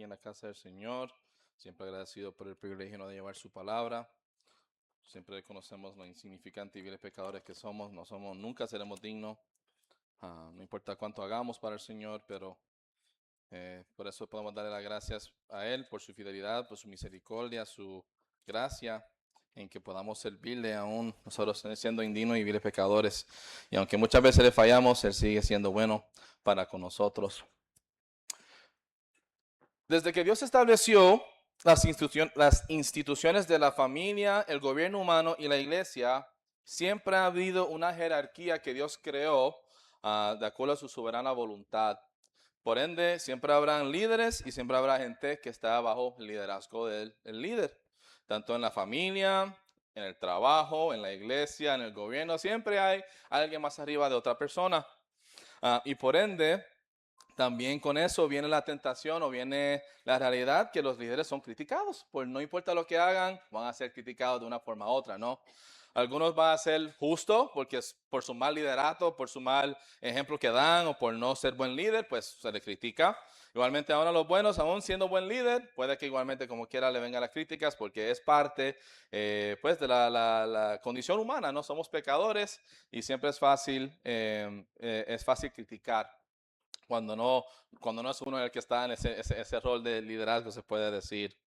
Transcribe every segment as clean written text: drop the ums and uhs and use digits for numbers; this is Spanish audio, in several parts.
aquí en la casa del Señor. Siempre agradecido por el privilegio de llevar su palabra. Siempre reconocemos lo insignificante y viles pecadores que somos. Nunca seremos dignos. No importa cuánto hagamos para el Señor, pero por eso podemos darle las gracias a Él por su fidelidad, por su misericordia, su gracia, en que podamos servirle aún nosotros siendo indignos y viles pecadores. Y aunque muchas veces le fallamos, Él sigue siendo bueno para con nosotros. Desde que Dios estableció las instituciones de la familia, el gobierno humano y la iglesia, siempre ha habido una jerarquía que Dios creó de acuerdo a su soberana voluntad. Por ende, siempre habrán líderes y siempre habrá gente que está bajo el liderazgo del líder. Tanto en la familia, en el trabajo, en la iglesia, en el gobierno, siempre hay alguien más arriba de otra persona. Y por ende, también con eso viene la tentación o viene la realidad que los líderes son criticados. Pues no importa lo que hagan, van a ser criticados de una forma u otra, ¿no? Algunos van a ser justos porque es por su mal liderato, por su mal ejemplo que dan o por no ser buen líder, pues se les critica. Igualmente ahora los buenos, aún siendo buen líder, puede que igualmente como quiera le vengan las críticas porque es parte pues de la condición humana, ¿no? Somos pecadores y siempre es fácil criticar cuando no es uno el que está en ese rol de liderazgo, se puede decir.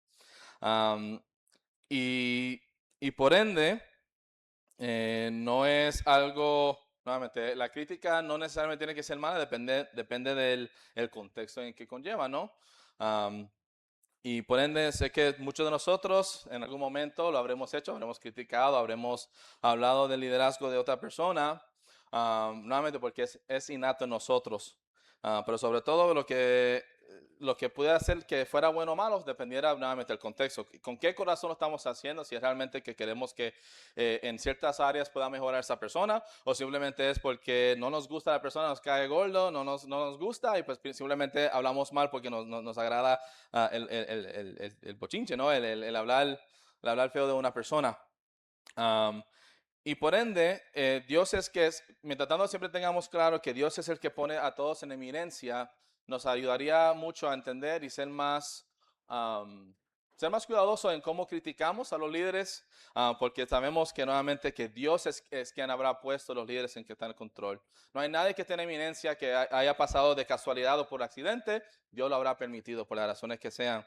Y por ende, no es algo, nuevamente, la crítica no necesariamente tiene que ser mala, depende del el contexto en que conlleva, ¿no? Y por ende, sé que muchos de nosotros en algún momento lo habremos hecho, habremos criticado, habremos hablado del liderazgo de otra persona, nuevamente porque es innato en nosotros. Pero sobre todo lo que pudiera hacer que fuera bueno o malo dependiera nuevamente del contexto. ¿Con qué corazón lo estamos haciendo? Si es realmente que queremos que en ciertas áreas pueda mejorar esa persona o simplemente es porque no nos gusta la persona, nos cae gordo, no nos gusta y pues simplemente hablamos mal porque nos agrada el bochinche, ¿no? El hablar feo de una persona. Y por ende, Dios mientras tanto siempre tengamos claro que Dios es el que pone a todos en eminencia, nos ayudaría mucho a entender y ser más cuidadosos en cómo criticamos a los líderes, porque sabemos que nuevamente que Dios es quien habrá puesto los líderes en que están en control. No hay nadie que esté en eminencia que haya pasado de casualidad o por accidente, Dios lo habrá permitido por las razones que sean,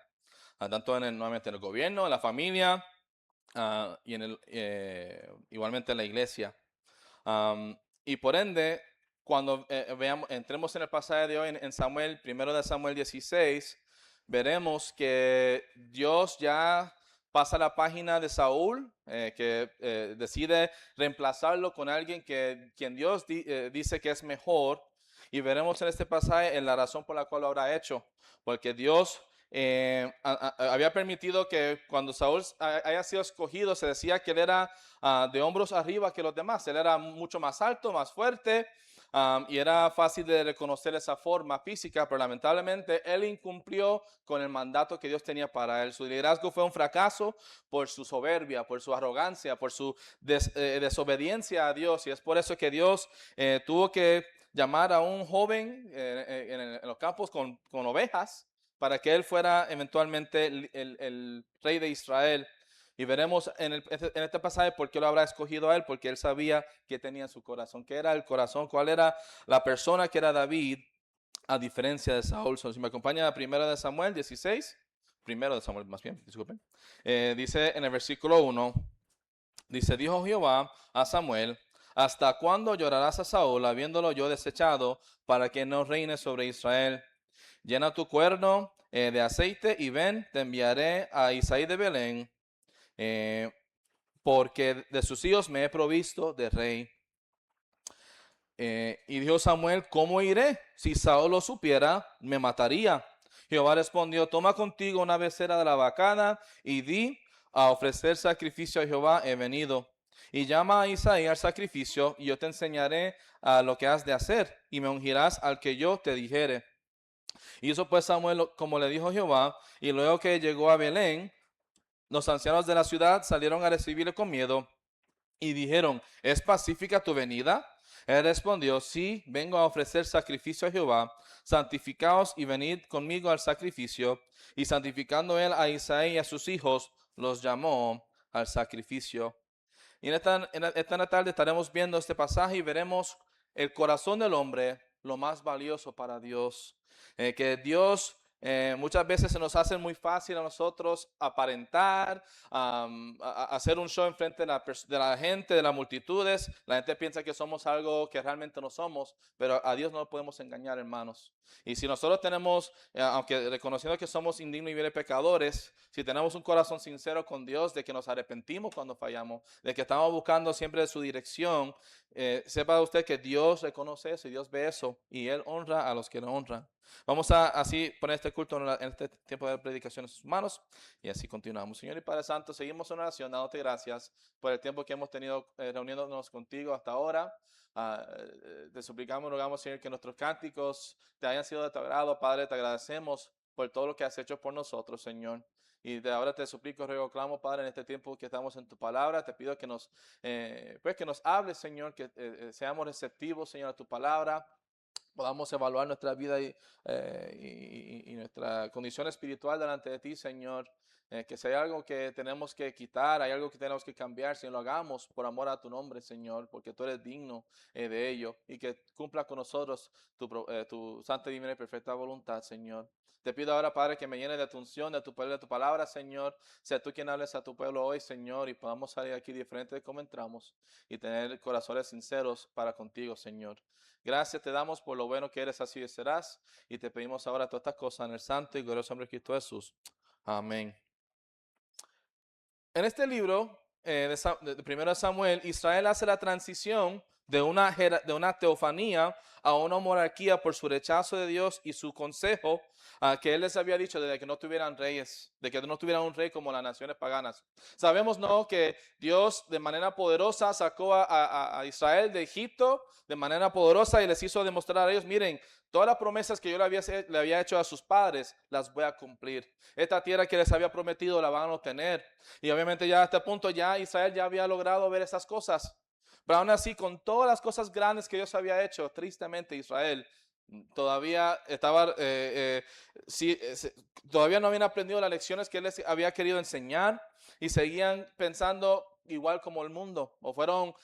tanto nuevamente en el gobierno, en la familia, y igualmente en la iglesia. Y por ende, cuando entremos en el pasaje de hoy en Samuel, 1 16, veremos que Dios ya pasa la página de Saúl, que decide reemplazarlo con alguien quien Dios dice que es mejor. Y veremos en este pasaje la razón por la cual lo habrá hecho, porque Dios había permitido que cuando Saúl haya sido escogido, se decía que él era de hombros arriba que los demás. Él era mucho más alto, más fuerte, y era fácil de reconocer esa forma física, pero lamentablemente él incumplió con el mandato que Dios tenía para él. Su liderazgo fue un fracaso por su soberbia, por su arrogancia, por su desobediencia a Dios, y es por eso que Dios tuvo que llamar a un joven en los campos con ovejas, para que él fuera eventualmente el rey de Israel. Y veremos en este pasaje por qué lo habrá escogido a él, porque él sabía que tenía en su corazón, qué era el corazón, cuál era la persona que era David, a diferencia de Saúl. Si me acompaña a 1 Samuel 16, 1 Samuel más bien, disculpen, dice en el versículo 1, dice, dijo Jehová a Samuel, ¿hasta cuándo llorarás a Saúl, habiéndolo yo desechado, para que no reine sobre Israel? Llena tu cuerno de aceite y ven, te enviaré a Isaí de Belén, porque de sus hijos me he provisto de rey. Y dijo Samuel, ¿cómo iré? Si Saúl lo supiera, me mataría. Jehová respondió, toma contigo una becerra de la vacada y di, a ofrecer sacrificio a Jehová he venido. Y llama a Isaí al sacrificio, y yo te enseñaré lo que has de hacer, y me ungirás al que yo te dijere. Hizo pues Samuel como le dijo Jehová, y luego que llegó a Belén, los ancianos de la ciudad salieron a recibirle con miedo y dijeron, ¿es pacífica tu venida? Él respondió, sí, vengo a ofrecer sacrificio a Jehová, santificaos y venid conmigo al sacrificio. Y santificando él a Isaí y a sus hijos, los llamó al sacrificio. Y esta tarde estaremos viendo este pasaje y veremos el corazón del hombre, lo más valioso para Dios. Que Dios muchas veces se nos hace muy fácil a nosotros aparentar, hacer un show en frente de la gente, de las multitudes. La gente piensa que somos algo que realmente no somos, pero a Dios no lo podemos engañar, hermanos. Y si nosotros tenemos, aunque reconociendo que somos indignos y viles pecadores, si tenemos un corazón sincero con Dios, de que nos arrepentimos cuando fallamos, de que estamos buscando siempre su dirección, sepa usted que Dios reconoce eso y Dios ve eso y Él honra a los que lo honran. Vamos a así poner este culto en este tiempo de predicación en sus manos y así continuamos. Señor y Padre Santo, seguimos en oración, dándote gracias por el tiempo que hemos tenido reuniéndonos contigo hasta ahora. Te suplicamos, rogamos, Señor, que nuestros cánticos te hayan sido de tu agrado. Padre, te agradecemos por todo lo que has hecho por nosotros, Señor. Y de ahora te suplico, ruego, clamo, Padre, en este tiempo que estamos en tu palabra, te pido que que nos hables, Señor, que seamos receptivos, Señor, a tu palabra, podamos evaluar nuestra vida y nuestra condición espiritual delante de ti, Señor. Que si hay algo que tenemos que quitar, hay algo que tenemos que cambiar, si lo hagamos por amor a tu nombre, Señor, porque tú eres digno de ello y que cumpla con nosotros tu santa, divina y perfecta voluntad, Señor. Te pido ahora, Padre, que me llene de tu unción, de tu poder, de tu palabra, Señor. Sea tú quien hables a tu pueblo hoy, Señor, y podamos salir aquí diferente de como entramos y tener corazones sinceros para contigo, Señor. Gracias te damos por lo bueno que eres, así serás. Y te pedimos ahora todas estas cosas en el santo y glorioso nombre de Cristo Jesús. Amén. En este libro de 1 Samuel, Israel hace la transición de una teofanía a una monarquía por su rechazo de Dios y su consejo que él les había dicho de que no tuvieran reyes, de que no tuvieran un rey como las naciones paganas. Sabemos, ¿no?, que Dios de manera poderosa sacó a Israel de Egipto de manera poderosa y les hizo demostrar a ellos, miren, todas las promesas que yo le había hecho a sus padres, las voy a cumplir. Esta tierra que les había prometido la van a obtener. Y obviamente ya a este punto ya Israel ya había logrado ver esas cosas. Pero aún así, con todas las cosas grandes que Dios había hecho, tristemente Israel todavía estaba, todavía no habían aprendido las lecciones que Él les había querido enseñar y seguían pensando igual como el mundo, o fueron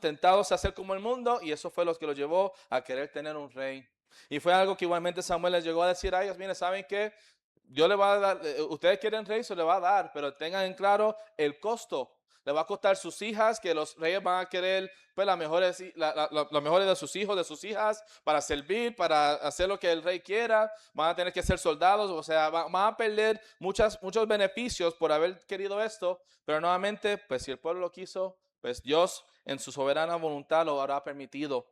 tentados a ser como el mundo, y eso fue lo que los llevó a querer tener un rey. Y fue algo que igualmente Samuel les llegó a decir a ellos, miren, ¿saben qué? Dios le va a dar, ustedes quieren rey, se le va a dar, pero tengan en claro el costo. Le va a costar sus hijas, que los reyes van a querer pues, las mejores de sus hijos, de sus hijas, para servir, para hacer lo que el rey quiera. Van a tener que ser soldados, o sea, van a perder muchos beneficios por haber querido esto. Pero nuevamente, pues si el pueblo lo quiso, pues Dios en su soberana voluntad lo habrá permitido.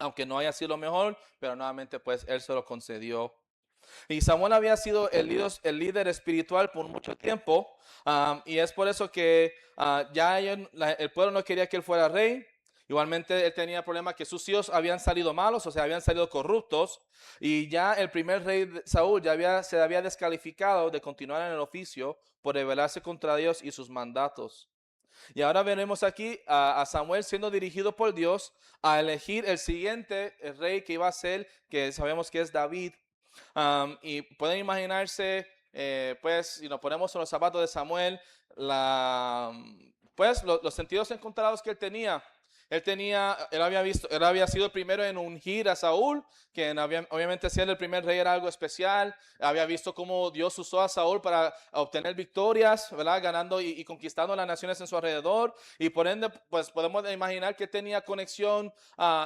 Aunque no haya sido lo mejor, pero nuevamente pues Él se lo concedió. Y Samuel había sido el líder espiritual por mucho tiempo, y es por eso que el pueblo no quería que él fuera rey. Igualmente él tenía problemas que sus hijos habían salido malos, o sea, habían salido corruptos, y ya el primer rey Saúl se había descalificado de continuar en el oficio por rebelarse contra Dios y sus mandatos. Y ahora veremos aquí a Samuel siendo dirigido por Dios a elegir el siguiente rey que iba a ser, que sabemos que es David. Y pueden imaginarse, pues, si nos ponemos en los zapatos de Samuel, pues, los sentidos encontrados que él tenía. Él había sido el primero en ungir a Saúl, que obviamente ser el primer rey era algo especial. Había visto cómo Dios usó a Saúl para obtener victorias, ¿verdad? Ganando y conquistando las naciones en su alrededor. Y por ende, pues podemos imaginar que tenía conexión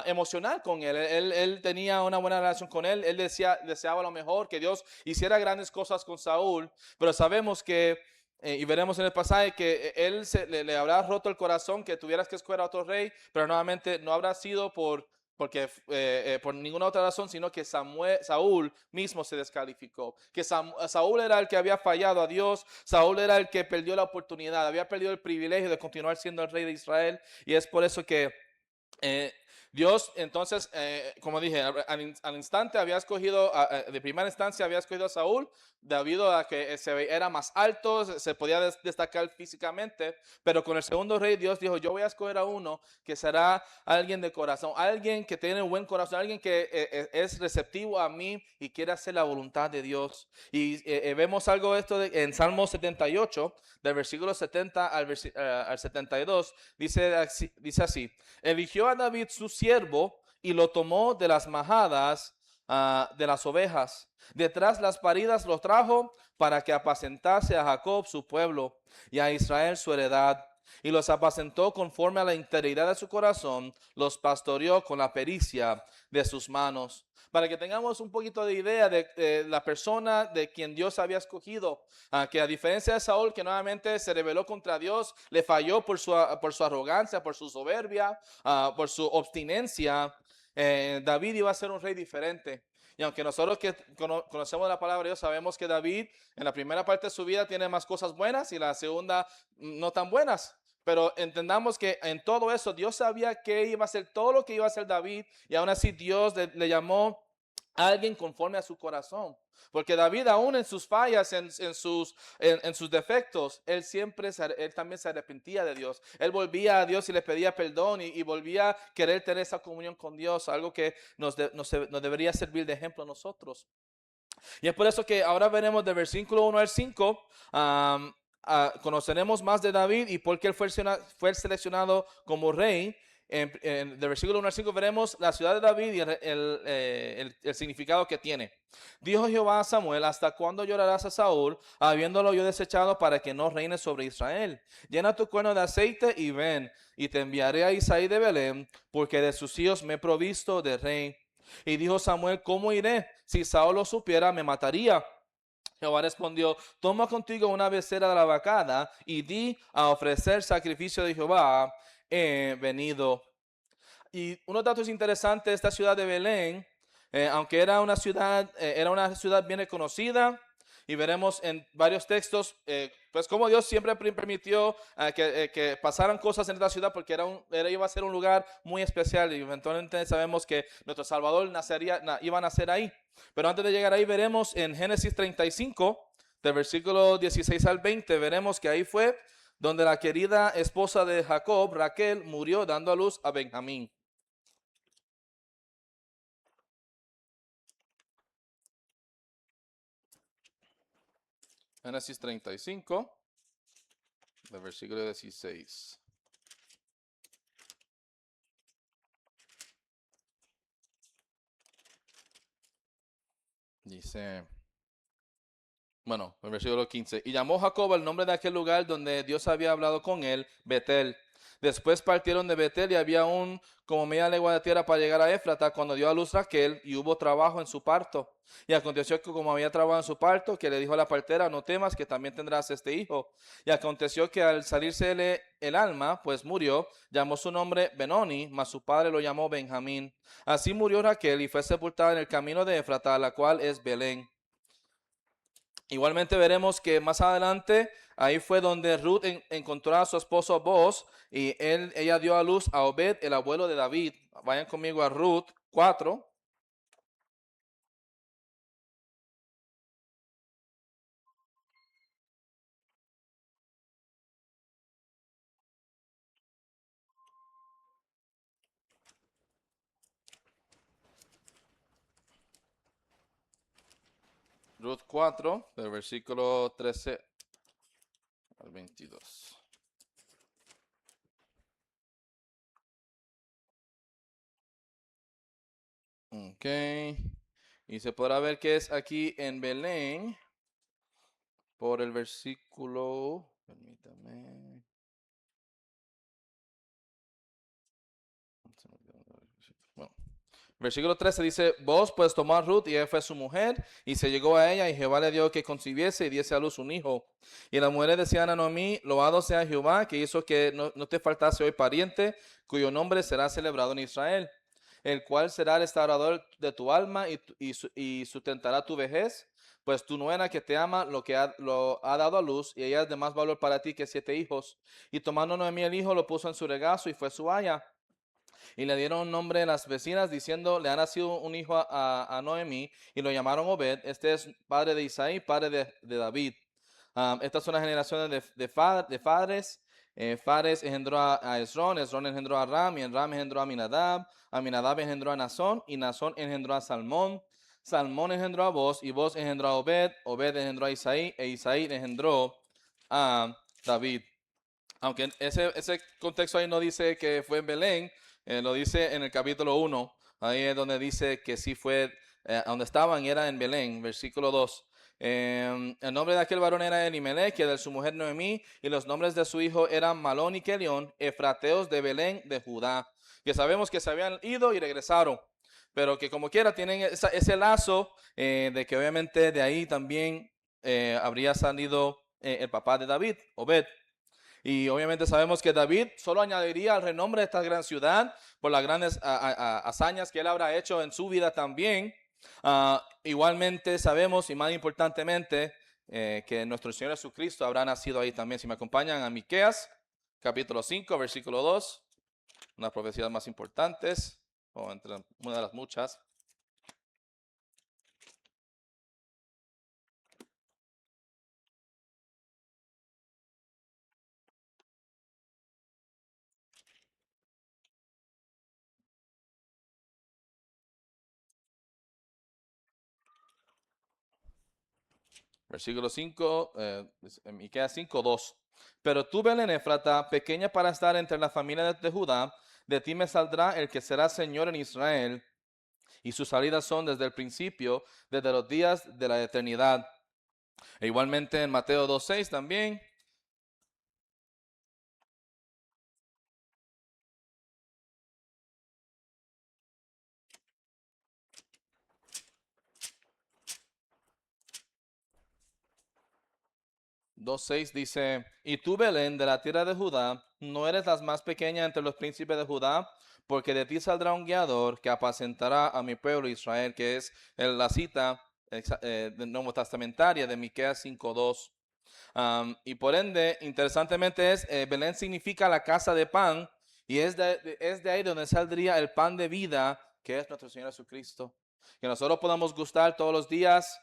emocional con él. Él tenía una buena relación con él. Él deseaba lo mejor, que Dios hiciera grandes cosas con Saúl. Pero sabemos que y veremos en el pasaje que él le habrá roto el corazón que tuvieras que escoger a otro rey, pero nuevamente no habrá sido por ninguna otra razón, sino que Saúl mismo se descalificó. Que Saúl era el que había fallado a Dios, Saúl era el que perdió la oportunidad, había perdido el privilegio de continuar siendo el rey de Israel, y es por eso que Dios, entonces, como dije, al instante había escogido, de primera instancia había escogido a Saúl, debido a que era más alto, se podía destacar físicamente, pero con el segundo rey Dios dijo, yo voy a escoger a uno que será alguien de corazón, alguien que tiene un buen corazón, alguien que es receptivo a mí y quiere hacer la voluntad de Dios. Y vemos algo de esto en Salmo 78, del versículo 70 al 72, dice así, eligió a David su siervo y lo tomó de las majadas de las ovejas. Detrás las paridas lo trajo para que apacentase a Jacob su pueblo y a Israel su heredad. Y los apacentó conforme a la integridad de su corazón, los pastoreó con la pericia de sus manos. Para que tengamos un poquito de idea de la persona de quien Dios había escogido, que a diferencia de Saúl, que nuevamente se rebeló contra Dios, le falló por su arrogancia, por su soberbia, por su obstinencia, David iba a ser un rey diferente. Y aunque nosotros que conocemos la palabra de Dios, sabemos que David en la primera parte de su vida tiene más cosas buenas y la segunda no tan buenas. Pero entendamos que en todo eso Dios sabía que iba a hacer todo lo que iba a hacer David y aún así Dios le llamó a alguien conforme a su corazón. Porque David aún en sus fallas, en sus defectos, él también se arrepentía de Dios. Él volvía a Dios y le pedía perdón y volvía a querer tener esa comunión con Dios, algo que nos debería servir de ejemplo a nosotros. Y es por eso que ahora veremos del versículo 1 al 5, conoceremos más de David y por qué él fue seleccionado como rey. Del versículo 1 al 5 veremos la ciudad de David y el significado que tiene. Dijo Jehová a Samuel, ¿hasta cuándo llorarás a Saúl, habiéndolo yo desechado para que no reine sobre Israel? Llena tu cuerno de aceite y ven, y te enviaré a Isaí de Belén, porque de sus hijos me he provisto de rey. Y dijo Samuel, ¿cómo iré? Si Saúl lo supiera, me mataría. Jehová respondió, toma contigo una becerra de la vacada y di a ofrecer sacrificio de Jehová, he venido. Y unos datos interesantes de esta ciudad de Belén, aunque era una ciudad bien reconocida, y veremos en varios textos, pues como Dios siempre permitió que pasaran cosas en esta ciudad, porque iba a ser un lugar muy especial, y eventualmente sabemos que nuestro Salvador iba a nacer ahí. Pero antes de llegar ahí, veremos en Génesis 35, del versículo 16 al 20, veremos que ahí fue donde la querida esposa de Jacob, Raquel, murió dando a luz a Benjamín. Génesis 35, del versículo 16. Dice, bueno, el versículo 15. Y llamó Jacob el nombre de aquel lugar donde Dios había hablado con él, Betel. Después partieron de Betel y había como media legua de tierra para llegar a Éfrata cuando dio a luz Raquel y hubo trabajo en su parto. Y aconteció que como había trabajo en su parto, que le dijo a la partera, no temas que también tendrás este hijo. Y aconteció que al salirse el alma, pues murió, llamó su nombre Benoni, mas su padre lo llamó Benjamín. Así murió Raquel y fue sepultada en el camino de Éfrata, la cual es Belén. Igualmente veremos que más adelante ahí fue donde Ruth encontró a su esposo Boaz y ella dio a luz a Obed, el abuelo de David. Vayan conmigo a Ruth 4. Ruth 4, del versículo 13 al 22. Ok. Y se podrá ver que es aquí en Belén por el versículo, permítame. Bueno, versículo 13 dice, vos pues tomó a Ruth y ella fue su mujer y se llegó a ella y Jehová le dio que concibiese y diese a luz un hijo. Y las mujeres decían a Noemí, loado sea Jehová que hizo que no te faltase hoy pariente cuyo nombre será celebrado en Israel, el cual será el restaurador de tu alma y sustentará tu vejez. Pues tu nuera que te ama lo ha dado a luz y ella es de más valor para ti que 7 hijos. Y tomando Noemí el hijo lo puso en su regazo y fue su haya. Y le dieron un nombre a las vecinas diciendo, le ha nacido un hijo a Noemí y lo llamaron Obed. Este es padre de Isaí, padre de David. Estas son las generaciones de Fares. Fares engendró a Esrón, Esrón engendró a Ram, y Ram engendró a Aminadab, Aminadab engendró a Nazón, y Nazón engendró a Salmón, Salmón engendró a Boz, y Boz engendró a Obed, Obed engendró a Isaí, e Isaí engendró a David. Aunque ese contexto ahí no dice que fue en Belén, lo dice en el capítulo 1, ahí es donde dice que sí fue, donde estaban era en Belén, versículo 2. El nombre de aquel varón era Elimelech, que de su mujer Noemí, y los nombres de su hijo eran Malón y Kelión, efrateos de Belén de Judá, que sabemos que se habían ido y regresaron, pero que como quiera tienen ese lazo de que obviamente de ahí también habría salido el papá de David, Obed. Y obviamente sabemos que David solo añadiría al renombre de esta gran ciudad por las grandes hazañas que él habrá hecho en su vida también. Igualmente sabemos, y más importantemente, que nuestro Señor Jesucristo habrá nacido ahí también. Si me acompañan a Miqueas, capítulo 5, versículo 2, una de las profecías más importantes, o entre una de las muchas. Versículo 5, Miqueas 5, 2. Pero tú, Belén Efrata, pequeña para estar entre la familia de Judá, de ti me saldrá el que será Señor en Israel, y sus salidas son desde el principio, desde los días de la eternidad. E igualmente en Mateo 2:6 también. 2:6 dice, y tú, Belén, de la tierra de Judá, no eres la más pequeña entre los príncipes de Judá, porque de ti saldrá un guiador que apacentará a mi pueblo Israel, que es la cita del Nuevo Testamentaria de Miqueas 5:2. Y por ende, interesantemente Belén significa la casa de pan, y es de ahí donde saldría el pan de vida, que es nuestro Señor Jesucristo. Que nosotros podamos gustar todos los días,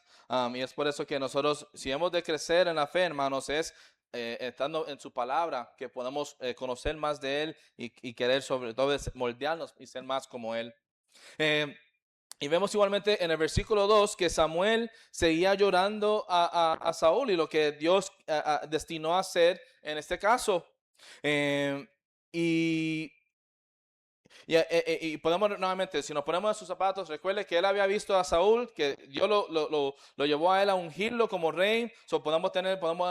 y es por eso que nosotros, si hemos de crecer en la fe, hermanos, es estando en su palabra, que podamos conocer más de Él y querer sobre todo moldearnos y ser más como Él. Eh, y vemos igualmente en el versículo 2 que Samuel seguía llorando a Saúl y lo que Dios destinó a hacer en este caso. Eh, y y podemos nuevamente, si nos ponemos en sus zapatos, recuerde que él había visto a Saúl, que Dios lo llevó a él a ungirlo como rey. Podemos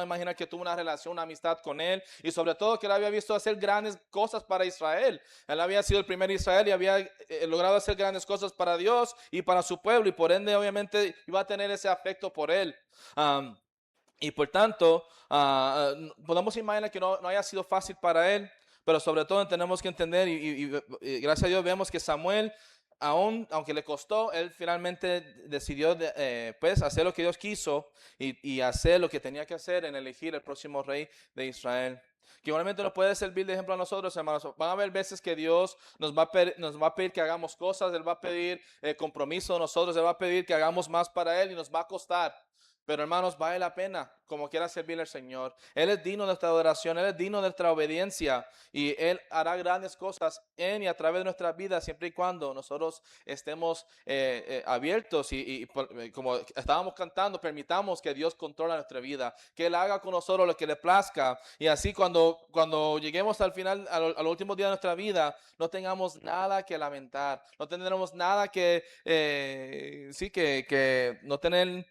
imaginar que tuvo una relación, una amistad con él, y sobre todo que él había visto hacer grandes cosas para Israel. Él había sido el primer Israel y había logrado hacer grandes cosas para Dios y para su pueblo, y por ende obviamente iba a tener ese afecto por él. Y por tanto, podemos imaginar que no haya sido fácil para él, pero sobre todo tenemos que entender, y gracias a Dios vemos que Samuel, aunque le costó, él finalmente decidió pues hacer lo que Dios quiso y hacer lo que tenía que hacer en elegir el próximo rey de Israel. Que igualmente nos puede servir de ejemplo a nosotros, hermanos. Van a haber veces que Dios nos va a pedir que hagamos cosas, Él va a pedir compromiso de nosotros, Él va a pedir que hagamos más para Él y nos va a costar. Pero hermanos, vale la pena como quiera servirle al Señor. Él es digno de nuestra adoración, Él es digno de nuestra obediencia y Él hará grandes cosas en y a través de nuestras vidas siempre y cuando nosotros estemos abiertos como estábamos cantando, permitamos que Dios controle nuestra vida, que Él haga con nosotros lo que le plazca y así cuando lleguemos al final, al último día de nuestra vida, no tengamos nada que lamentar, no tendremos nada que no tener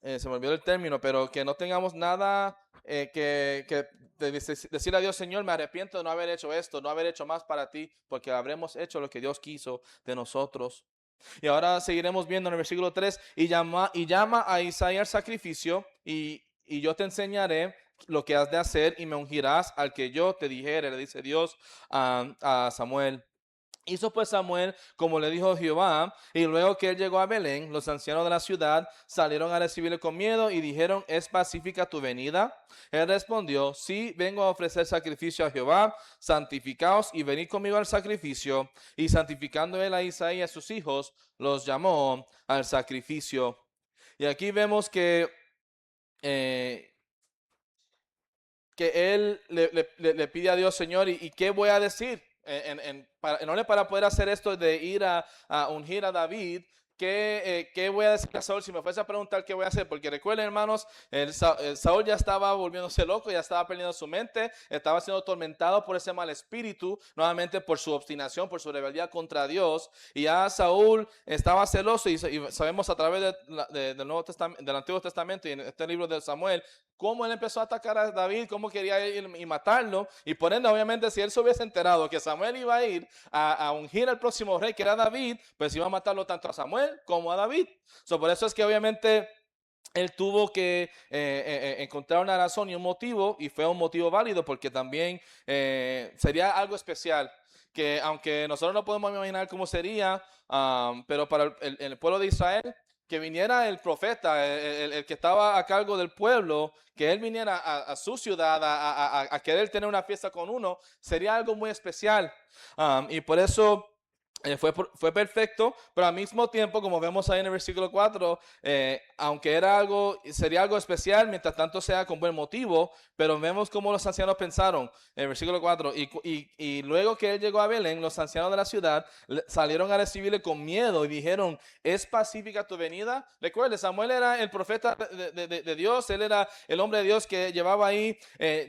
se me olvidó el término, pero que no tengamos nada decirle a Dios, Señor, me arrepiento de no haber hecho esto, no haber hecho más para ti, porque habremos hecho lo que Dios quiso de nosotros. Y ahora seguiremos viendo en el versículo 3, y llama a Isaías al sacrificio, y yo te enseñaré lo que has de hacer, y me ungirás al que yo te dijere, le dice Dios a Samuel. Hizo pues Samuel como le dijo Jehová, y luego que él llegó a Belén, los ancianos de la ciudad salieron a recibirle con miedo y dijeron, ¿es pacífica tu venida? Él respondió, sí, vengo a ofrecer sacrificio a Jehová, santificaos y venid conmigo al sacrificio. Y santificando él a Isaí y a sus hijos, los llamó al sacrificio. Y aquí vemos eh, que él le pide a Dios, Señor, ¿y qué voy a decir? Para poder hacer esto de ir a ungir a David, ¿qué voy a decir a Saúl si me fuese a preguntar qué voy a hacer? Porque recuerden, hermanos, el Saúl ya estaba volviéndose loco, ya estaba perdiendo su mente, estaba siendo atormentado por ese mal espíritu, nuevamente por su obstinación, por su rebeldía contra Dios. Y ya Saúl estaba celoso y sabemos a través del Antiguo Testamento y en este libro de Samuel, cómo él empezó a atacar a David, cómo quería ir y matarlo. Y por ende, obviamente, si él se hubiese enterado que Samuel iba a ir a ungir al próximo rey, que era David, pues iba a matarlo tanto a Samuel como a David. Por eso es que obviamente él tuvo que encontrar una razón y un motivo, y fue un motivo válido, porque también sería algo especial, que aunque nosotros no podemos imaginar cómo sería, pero para el pueblo de Israel, que viniera el profeta, el que estaba a cargo del pueblo, que él viniera a su ciudad a querer tener una fiesta con uno, sería algo muy especial. Y por eso fue perfecto, pero al mismo tiempo, como vemos ahí en el versículo 4, aunque sería algo especial, mientras tanto sea con buen motivo, pero vemos cómo los ancianos pensaron, en el versículo 4, y luego que él llegó a Belén, los ancianos de la ciudad salieron a recibirle con miedo y dijeron, ¿es pacífica tu venida? Recuerde, Samuel era el profeta de Dios, él era el hombre de Dios que llevaba ahí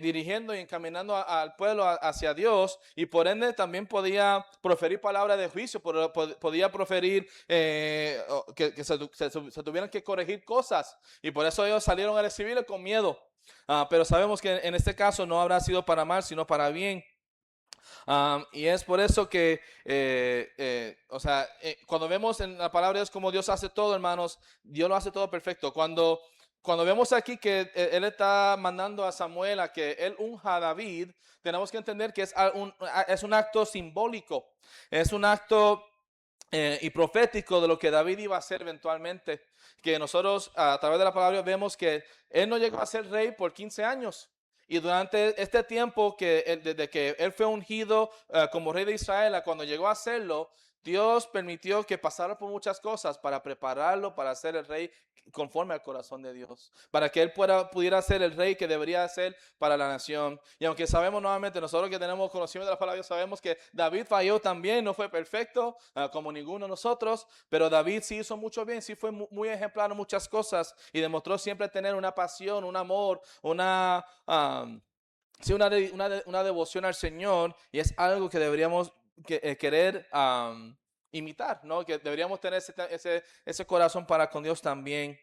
dirigiendo y encaminando al pueblo hacia Dios, y por ende también podía proferir palabras de juicio, podía proferir que se tuvieran que corregir cosas, y por eso ellos salieron a recibirle con miedo. Pero sabemos que en este caso no habrá sido para mal, sino para bien. Y es por eso que, cuando vemos en la palabra de Dios como Dios hace todo, hermanos, Dios lo hace todo perfecto. Cuando vemos aquí que Él está mandando a Samuel a que Él unja a David, tenemos que entender que es un acto simbólico, es un acto y profético de lo que David iba a hacer eventualmente. Que nosotros a través de la palabra vemos que él no llegó a ser rey por 15 años. Y durante este tiempo desde que él fue ungido como rey de Israel, a cuando llegó a hacerlo, Dios permitió que pasara por muchas cosas para prepararlo para ser el rey conforme al corazón de Dios, para que él pudiera ser el rey que debería ser para la nación. Y aunque sabemos nuevamente, nosotros que tenemos conocimiento de la palabra, sabemos que David falló también, no fue perfecto como ninguno de nosotros, pero David sí hizo mucho bien, sí fue muy ejemplar en muchas cosas y demostró siempre tener una pasión, un amor, sí, una devoción al Señor, y es algo que deberíamos querer imitar, ¿no? Que deberíamos tener ese corazón para con Dios también.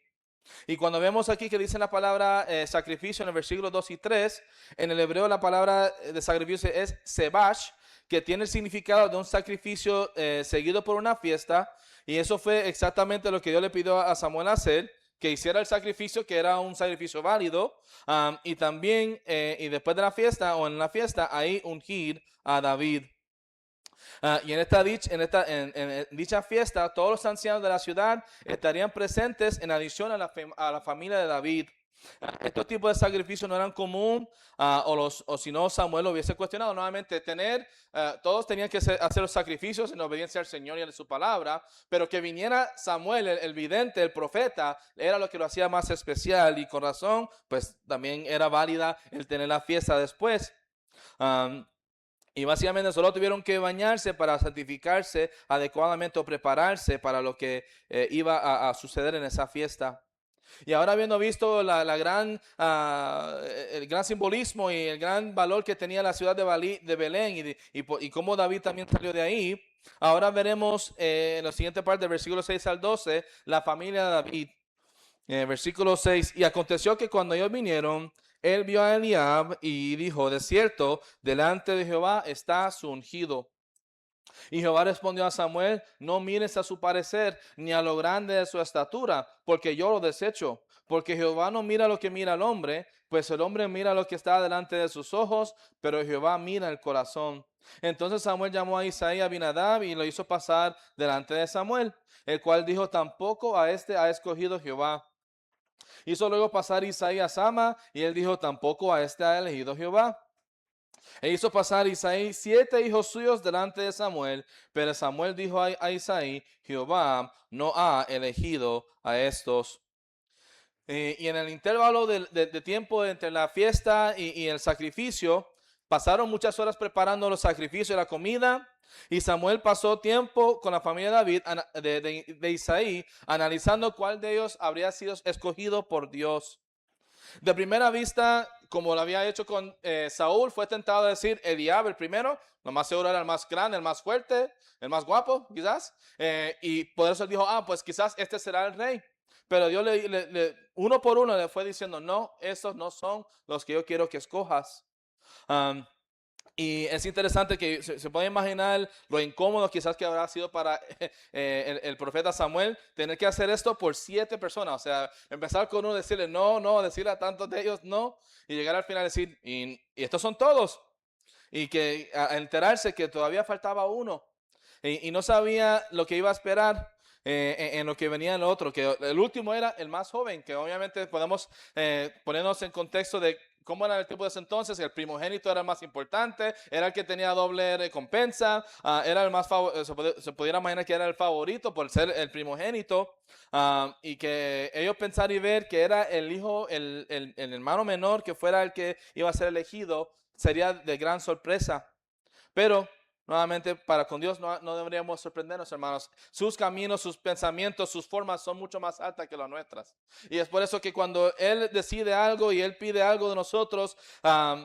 Y cuando vemos aquí que dice la palabra sacrificio en el versículo 2 y 3, en el hebreo la palabra de sacrificio es sebash, que tiene el significado de un sacrificio seguido por una fiesta, y eso fue exactamente lo que Dios le pidió a Samuel hacer, que hiciera el sacrificio, que era un sacrificio válido, y también, y después de la fiesta o en la fiesta, ahí ungir a David. Y en dicha fiesta, todos los ancianos de la ciudad estarían presentes en adición a la familia de David. Estos tipos de sacrificios no eran común, o si no, Samuel lo hubiese cuestionado nuevamente. Todos tenían que hacer los sacrificios en obediencia al Señor y a su palabra, pero que viniera Samuel, el vidente, el profeta, era lo que lo hacía más especial, y con razón, pues también era válida el tener la fiesta después. Y básicamente solo tuvieron que bañarse para santificarse adecuadamente o prepararse para lo que iba a suceder en esa fiesta. Y ahora, habiendo visto el gran simbolismo y el gran valor que tenía la ciudad de Belén, y cómo David también salió de ahí, ahora veremos en la siguiente parte del versículo 6 al 12 la familia de David. Versículo 6, y aconteció que cuando ellos vinieron, él vio a Eliab y dijo, de cierto, delante de Jehová está su ungido. Y Jehová respondió a Samuel, no mires a su parecer, ni a lo grande de su estatura, porque yo lo desecho. Porque Jehová no mira lo que mira el hombre, pues el hombre mira lo que está delante de sus ojos, pero Jehová mira el corazón. Entonces Samuel llamó a Isaí a Abinadab y lo hizo pasar delante de Samuel, el cual dijo, tampoco a este ha escogido Jehová. Hizo luego pasar Isaí a Sama, y él dijo, tampoco a este ha elegido Jehová. E hizo pasar Isaí 7 hijos suyos delante de Samuel, pero Samuel dijo a Isaí, Jehová no ha elegido a estos. Y en el intervalo de tiempo entre la fiesta y el sacrificio, pasaron muchas horas preparando los sacrificios y la comida. Y Samuel pasó tiempo con la familia de David, de Isaí, analizando cuál de ellos habría sido escogido por Dios. De primera vista, como lo había hecho con Saúl, fue tentado a decir Eliab el primero, lo más seguro era el más grande, el más fuerte, el más guapo, quizás. Y por eso él dijo, pues quizás este será el rey. Pero Dios uno por uno le fue diciendo, no, estos no son los que yo quiero que escojas. Um, y es interesante que se puede imaginar lo incómodo quizás que habrá sido para el profeta Samuel tener que hacer esto por 7 personas. O sea, empezar con uno, decirle no, no, decirle a tantos de ellos no, y llegar al final a decir, y estos son todos. Y que a enterarse que todavía faltaba uno. Y no sabía lo que iba a esperar. En lo que venía el otro, que el último era el más joven, que obviamente podemos ponernos en contexto de cómo era el tiempo de ese entonces. El primogénito era el más importante, era el que tenía doble recompensa, era el más se pudiera imaginar que era el favorito por ser el primogénito, y que ellos pensar y ver que era el hijo, el hermano menor que fuera el que iba a ser elegido, sería de gran sorpresa. Pero nuevamente, para con Dios no deberíamos sorprendernos, hermanos. Sus caminos, sus pensamientos, sus formas son mucho más altas que las nuestras. Y es por eso que cuando Él decide algo y Él pide algo de nosotros,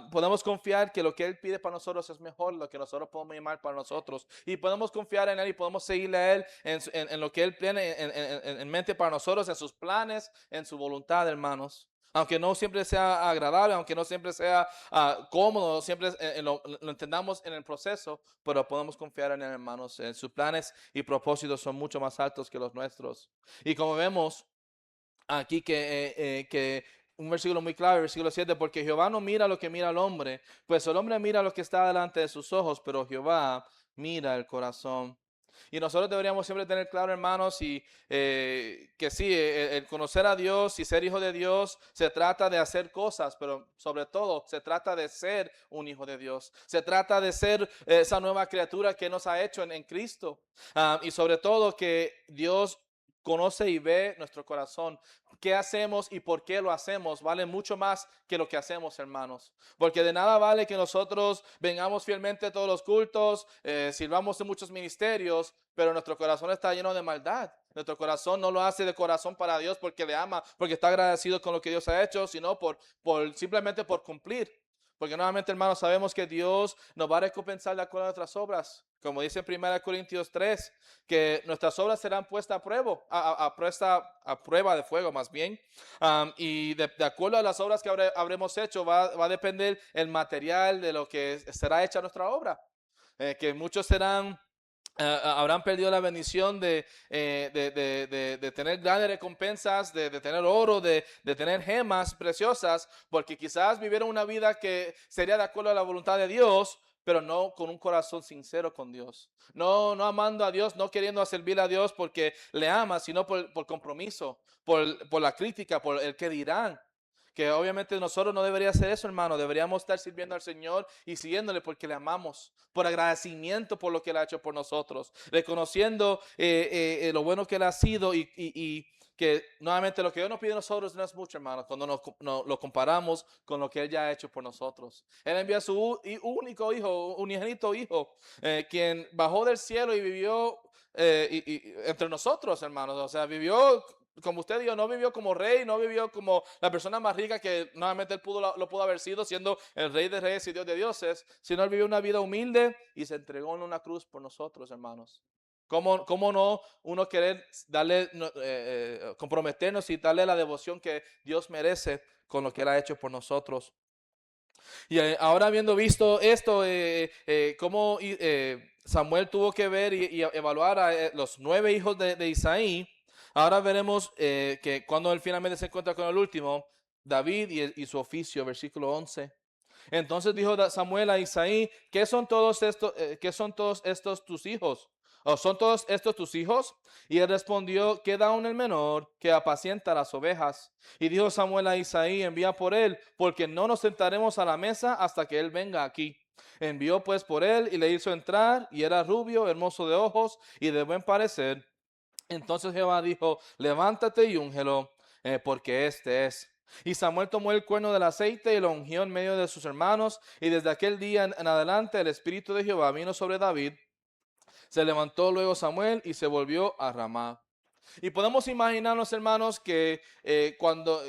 podemos confiar que lo que Él pide para nosotros es mejor, lo que nosotros podemos llamar para nosotros. Y podemos confiar en Él y podemos seguirle a Él en lo que Él tiene en mente para nosotros, en sus planes, en su voluntad, hermanos. Aunque no siempre sea agradable, aunque no siempre sea cómodo, siempre lo entendamos en el proceso, pero podemos confiar en él, hermanos. En sus planes y propósitos son mucho más altos que los nuestros. Y como vemos aquí que un versículo muy clave, versículo 7, porque Jehová no mira lo que mira el hombre, pues el hombre mira lo que está delante de sus ojos, pero Jehová mira el corazón. Y nosotros deberíamos siempre tener claro, hermanos, que sí, el conocer a Dios y ser hijo de Dios se trata de hacer cosas, pero sobre todo se trata de ser un hijo de Dios. Se trata de ser esa nueva criatura que nos ha hecho en Cristo. Y sobre todo que Dios conoce y ve nuestro corazón. ¿Qué hacemos y por qué lo hacemos? Vale mucho más que lo que hacemos, hermanos. Porque de nada vale que nosotros vengamos fielmente a todos los cultos, sirvamos en muchos ministerios, pero nuestro corazón está lleno de maldad. Nuestro corazón no lo hace de corazón para Dios porque le ama, porque está agradecido con lo que Dios ha hecho, sino simplemente por cumplir. Porque nuevamente, hermanos, sabemos que Dios nos va a recompensar de acuerdo a nuestras obras. Como dice en 1 Corintios 3, que nuestras obras serán puestas a prueba de fuego más bien. Y de acuerdo a las obras que habremos hecho, va a depender el material de lo que será hecha nuestra obra. Que muchos habrán perdido la bendición de tener grandes recompensas, de tener oro, de tener gemas preciosas, porque quizás vivieron una vida que sería de acuerdo a la voluntad de Dios, pero no con un corazón sincero con Dios. No amando a Dios, no queriendo servir a Dios porque le ama, sino por compromiso, por la crítica, por el que dirán. Que obviamente nosotros no debería hacer eso, hermano. Deberíamos estar sirviendo al Señor y siguiéndole porque le amamos, por agradecimiento por lo que Él ha hecho por nosotros, reconociendo lo bueno que Él ha sido y que nuevamente lo que Dios nos pide a nosotros no es mucho, hermano, cuando lo comparamos con lo que Él ya ha hecho por nosotros. Él envía a su único hijo, unigénito hijo, quien bajó del cielo y vivió entre nosotros, hermanos. O sea, vivió como usted dijo, no vivió como rey, no vivió como la persona más rica que nuevamente él lo pudo haber sido, siendo el rey de reyes y Dios de dioses, sino él vivió una vida humilde y se entregó en una cruz por nosotros, hermanos. ¿Cómo no uno querer darle, comprometernos y darle la devoción que Dios merece con lo que él ha hecho por nosotros? Y ahora habiendo visto esto, cómo Samuel tuvo que ver y evaluar a los 9 hijos de Isaí, ahora veremos que cuando él finalmente se encuentra con el último, David y su oficio, versículo 11. Entonces dijo Samuel a Isaí, ¿qué son todos estos tus hijos? ¿O son todos estos tus hijos? Y él respondió, queda aún el menor que apacienta las ovejas. Y dijo Samuel a Isaí, envía por él, porque no nos sentaremos a la mesa hasta que él venga aquí. Envió pues por él y le hizo entrar, y era rubio, hermoso de ojos y de buen parecer. Entonces Jehová dijo, levántate y úngelo, porque este es. Y Samuel tomó el cuerno del aceite y lo ungió en medio de sus hermanos, y desde aquel día en adelante el Espíritu de Jehová vino sobre David. Se levantó luego Samuel y se volvió a Ramá. Y podemos imaginarnos, hermanos, que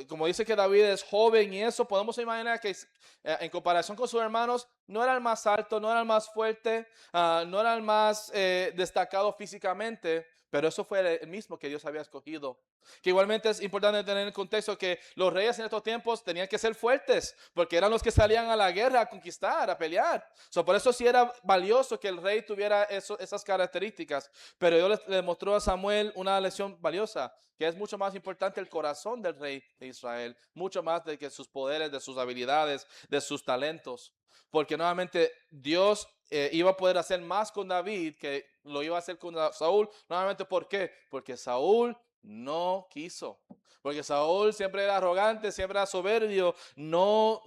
como dice que David es joven y eso, podemos imaginar que en comparación con sus hermanos, no era el más alto, no era el más fuerte, no era el más destacado físicamente, pero eso fue el mismo que Dios había escogido. Que igualmente es importante tener en contexto que los reyes en estos tiempos tenían que ser fuertes, porque eran los que salían a la guerra a conquistar, a pelear. Por eso sí era valioso que el rey tuviera esas características. Pero Dios le mostró a Samuel una lección valiosa, que es mucho más importante el corazón del rey de Israel, mucho más de que sus poderes, de sus habilidades, de sus talentos. Porque nuevamente Dios iba a poder hacer más con David que lo iba a hacer con Saúl. Nuevamente, ¿por qué? Porque Saúl no quiso. Porque Saúl siempre era arrogante, siempre era soberbio, no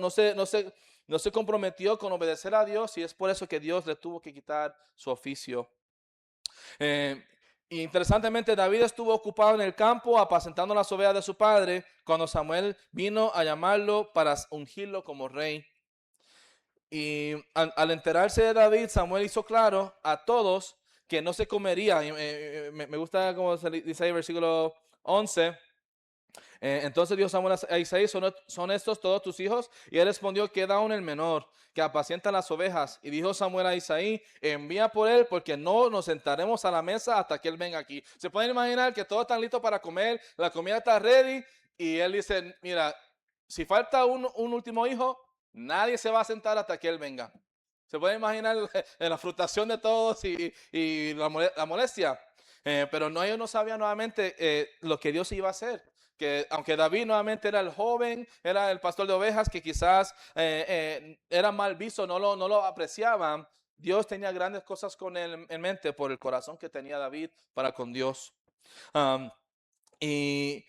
se comprometió con obedecer a Dios, y es por eso que Dios le tuvo que quitar su oficio. Interesantemente, David estuvo ocupado en el campo apacentando las ovejas de su padre cuando Samuel vino a llamarlo para ungirlo como rey. Y al enterarse de David, Samuel hizo claro a todos que no se comería. Me gusta como se dice ahí el versículo 11. Entonces dijo Samuel a Isaí, ¿son estos todos tus hijos? Y él respondió, queda aún el menor, que apacienta las ovejas. Y dijo Samuel a Isaí, envía por él, porque no nos sentaremos a la mesa hasta que él venga aquí. Se pueden imaginar que todos están listos para comer, la comida está ready, y él dice, mira, si falta un último hijo, nadie se va a sentar hasta que él venga. Se pueden imaginar la frustración de todos y la molestia. Pero no, ellos no sabían nuevamente lo que Dios iba a hacer. Que aunque David nuevamente era el joven, era el pastor de ovejas, que quizás era mal visto, no lo apreciaban, Dios tenía grandes cosas con él en mente por el corazón que tenía David para con Dios. Um, y,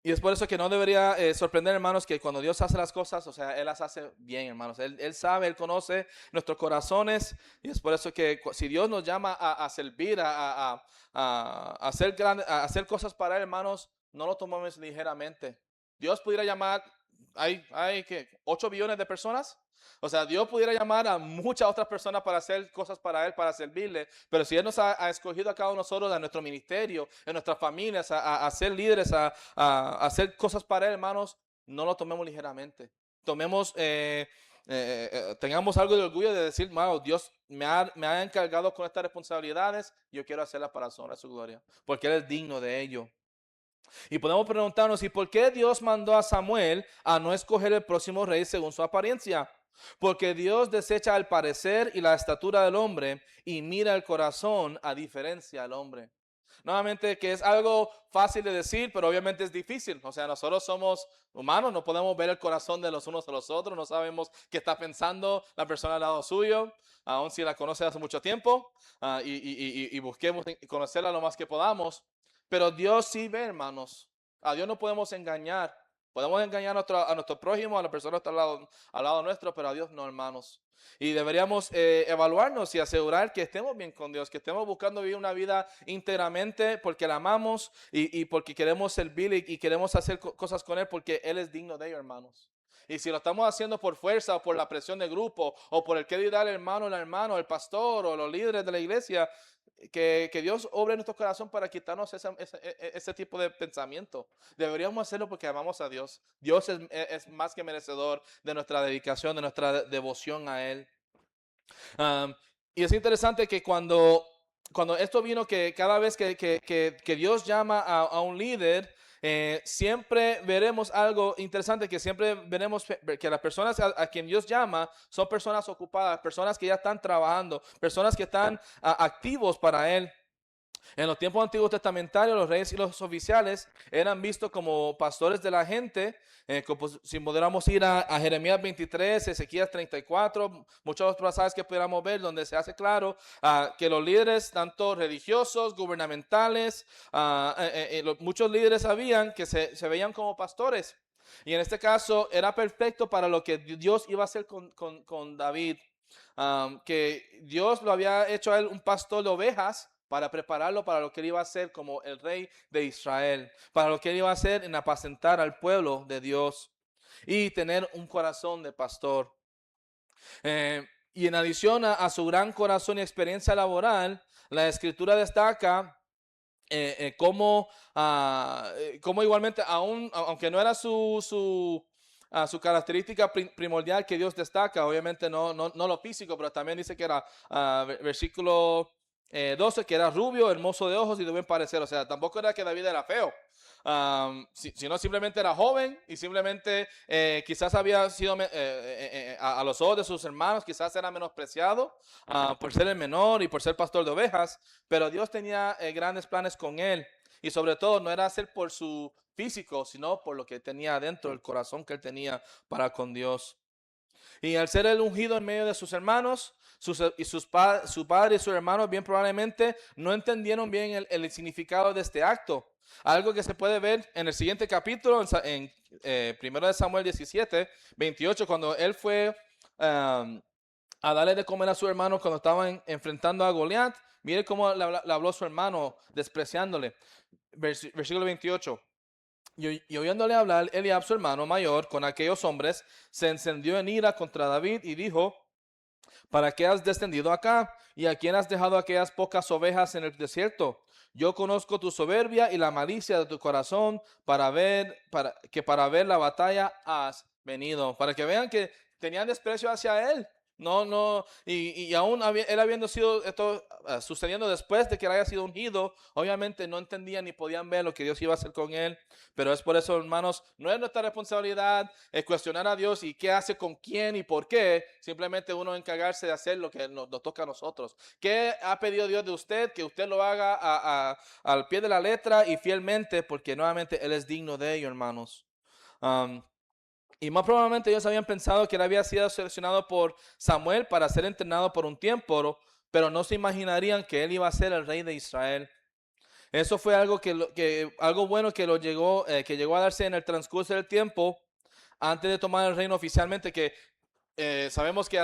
y es por eso que no debería sorprender, hermanos, que cuando Dios hace las cosas, o sea, Él las hace bien, hermanos. Él sabe, Él conoce nuestros corazones, y es por eso que si Dios nos llama a servir, a hacer cosas para Él, hermanos, no lo tomemos ligeramente. Dios pudiera llamar, hay que 8 billones de personas. O sea, Dios pudiera llamar a muchas otras personas para hacer cosas para Él, para servirle, pero si Él nos ha escogido a cada uno de nosotros, a nuestro ministerio, en nuestras familias, a ser líderes, a hacer cosas para Él, hermanos, no lo tomemos ligeramente. Tengamos algo de orgullo de decir, wow, Dios me ha encargado con estas responsabilidades, yo quiero hacerlas para su honra y su gloria, porque Él es digno de ello. Y podemos preguntarnos, ¿y por qué Dios mandó a Samuel a no escoger el próximo rey según su apariencia? Porque Dios desecha el parecer y la estatura del hombre y mira el corazón a diferencia del hombre. Nuevamente, que es algo fácil de decir, pero obviamente es difícil. O sea, nosotros somos humanos, no podemos ver el corazón de los unos a los otros, no sabemos qué está pensando la persona al lado suyo, aun si la conoce hace mucho tiempo, y busquemos conocerla lo más que podamos. Pero Dios sí ve, hermanos. A Dios no podemos engañar. Podemos engañar a nuestro prójimo, a la persona que está al lado nuestro, pero a Dios no, hermanos. Y deberíamos evaluarnos y asegurar que estemos bien con Dios, que estemos buscando vivir una vida íntegramente porque la amamos y porque queremos servirle y queremos hacer cosas con Él porque Él es digno de ello, hermanos. Y si lo estamos haciendo por fuerza o por la presión de grupo o por el que dirá el hermano, la hermana, el pastor o los líderes de la iglesia, que Dios obre en nuestro corazón para quitarnos ese tipo de pensamiento. Deberíamos hacerlo porque amamos a Dios. Dios es más que merecedor de nuestra dedicación, de nuestra devoción a Él. Um, y es interesante que cuando esto vino, que cada vez que Dios llama a un líder, siempre veremos algo interesante, que siempre veremos que las personas a quien Dios llama son personas ocupadas, personas que ya están trabajando, personas que están activos para Él. En los tiempos antiguos testamentarios, los reyes y los oficiales eran vistos como pastores de la gente. Si pudiéramos ir a Jeremías 23, Ezequías 34, muchos de los pasajes que pudiéramos ver, donde se hace claro que los líderes, tanto religiosos, gubernamentales, muchos líderes sabían que se veían como pastores. Y en este caso era perfecto para lo que Dios iba a hacer con David. Que Dios lo había hecho a él un pastor de ovejas para prepararlo para lo que él iba a hacer como el rey de Israel, para lo que él iba a hacer en apacentar al pueblo de Dios y tener un corazón de pastor. Y en adición a su gran corazón y experiencia laboral, la escritura destaca cómo igualmente, aunque no era su característica primordial que Dios destaca, obviamente no lo físico, pero también dice que era versículo 12, que era rubio, hermoso de ojos y de buen parecer. O sea, tampoco era que David era feo, sino simplemente era joven y simplemente quizás había sido a los ojos de sus hermanos, quizás era menospreciado por ser el menor y por ser pastor de ovejas, pero Dios tenía grandes planes con él. Y sobre todo no era hacer por su físico, sino por lo que tenía dentro, el corazón que él tenía para con Dios. Y al ser el ungido en medio de sus hermanos, su padre y sus hermanos bien probablemente no entendieron bien el significado de este acto. Algo que se puede ver en el siguiente capítulo, en 1 Samuel 17, 28, cuando él fue a darle de comer a su hermano cuando estaban enfrentando a Goliat. Mire cómo le habló su hermano, despreciándole. Versículo 28. Y oyéndole hablar Eliab, su hermano mayor, con aquellos hombres, se encendió en ira contra David y dijo: ¿para qué has descendido acá? ¿Y a quién has dejado aquellas pocas ovejas en el desierto? Yo conozco tu soberbia y la malicia de tu corazón para ver la batalla has venido. Para que vean que tenían desprecio hacia él. Y aún él habiendo sido esto sucediendo después de que él haya sido ungido, obviamente no entendían ni podían ver lo que Dios iba a hacer con él. Pero es por eso, hermanos, no es nuestra responsabilidad cuestionar a Dios y qué hace con quién y por qué. Simplemente uno encargarse de hacer lo que nos toca a nosotros. ¿Qué ha pedido Dios de usted? Que usted lo haga al pie de la letra y fielmente, porque nuevamente Él es digno de ello, hermanos. Y más probablemente ellos habían pensado que él había sido seleccionado por Samuel para ser entrenado por un tiempo, pero no se imaginarían que él iba a ser el rey de Israel. Eso fue algo algo bueno que llegó a darse en el transcurso del tiempo antes de tomar el reino oficialmente, que sabemos que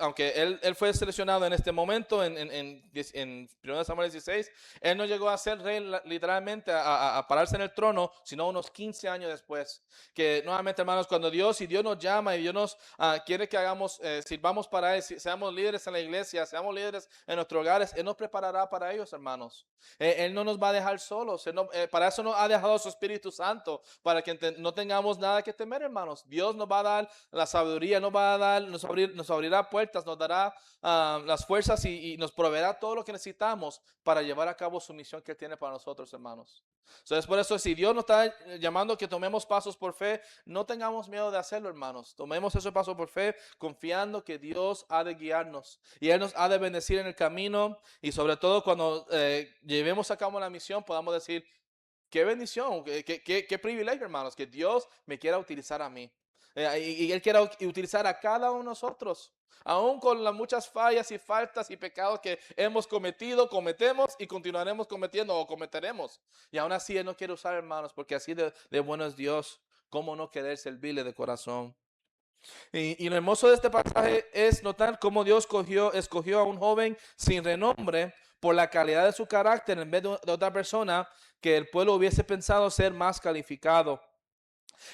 aunque él fue seleccionado en este momento, en 1 Samuel 16, él no llegó a ser rey literalmente a pararse en el trono, sino unos 15 años después. Que nuevamente, hermanos, cuando Dios nos llama y Dios nos quiere que sirvamos para Él, seamos líderes en la iglesia, seamos líderes en nuestros hogares, Él nos preparará para ellos, hermanos. Él no nos va a dejar solos. Para eso nos ha dejado su Espíritu Santo, para que no tengamos nada que temer, hermanos. Dios nos va a dar la sabiduría, nos abrirá puertas, nos dará las fuerzas y nos proveerá todo lo que necesitamos para llevar a cabo su misión que Él tiene para nosotros, hermanos. Entonces, por eso, si Dios nos está llamando que tomemos pasos por fe, no tengamos miedo de hacerlo, hermanos. Tomemos esos pasos por fe, confiando que Dios ha de guiarnos y Él nos ha de bendecir en el camino. Y sobre todo, cuando llevemos a cabo la misión, podamos decir: qué bendición, qué privilegio, hermanos, que Dios me quiera utilizar a mí. Y Él quiera utilizar a cada uno de nosotros, aún con las muchas fallas y faltas y pecados que hemos cometido, cometemos y continuaremos cometiendo o cometeremos. Y aún así Él no quiere usar, hermanos, porque así de bueno es Dios. ¿Cómo no querer servirle de corazón? Y lo hermoso de este pasaje es notar cómo Dios escogió a un joven sin renombre por la calidad de su carácter en vez de otra persona que el pueblo hubiese pensado ser más calificado.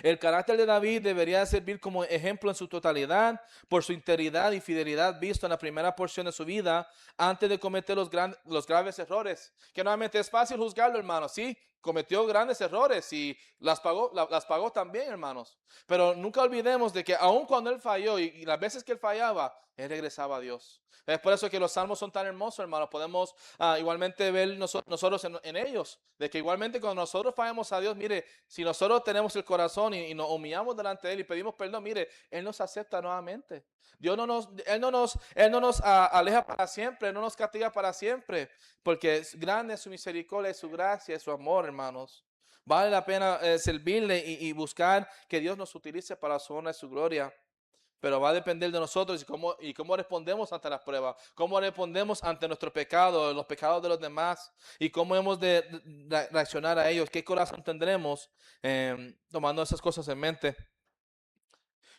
El carácter de David debería servir como ejemplo en su totalidad por su integridad y fidelidad visto en la primera porción de su vida antes de cometer los graves errores. Que nuevamente es fácil juzgarlo, hermano, sí, cometió grandes errores y las pagó también, hermanos. Pero nunca olvidemos de que aun cuando él falló y las veces que él fallaba, él regresaba a Dios. Es por eso que los salmos son tan hermosos, hermanos. Podemos igualmente ver nosotros en ellos, de que igualmente cuando nosotros fallamos a Dios, mire, si nosotros tenemos el corazón y nos humillamos delante de Él y pedimos perdón, mire, Él nos acepta nuevamente. Él no nos aleja para siempre, Él no nos castiga para siempre, porque es grande su misericordia, su gracia, su amor, hermanos. Vale la pena servirle y buscar que Dios nos utilice para su honra y su gloria. Pero va a depender de nosotros y cómo respondemos ante las pruebas, cómo respondemos ante nuestro pecado, los pecados de los demás y cómo hemos de reaccionar a ellos, qué corazón tendremos tomando esas cosas en mente.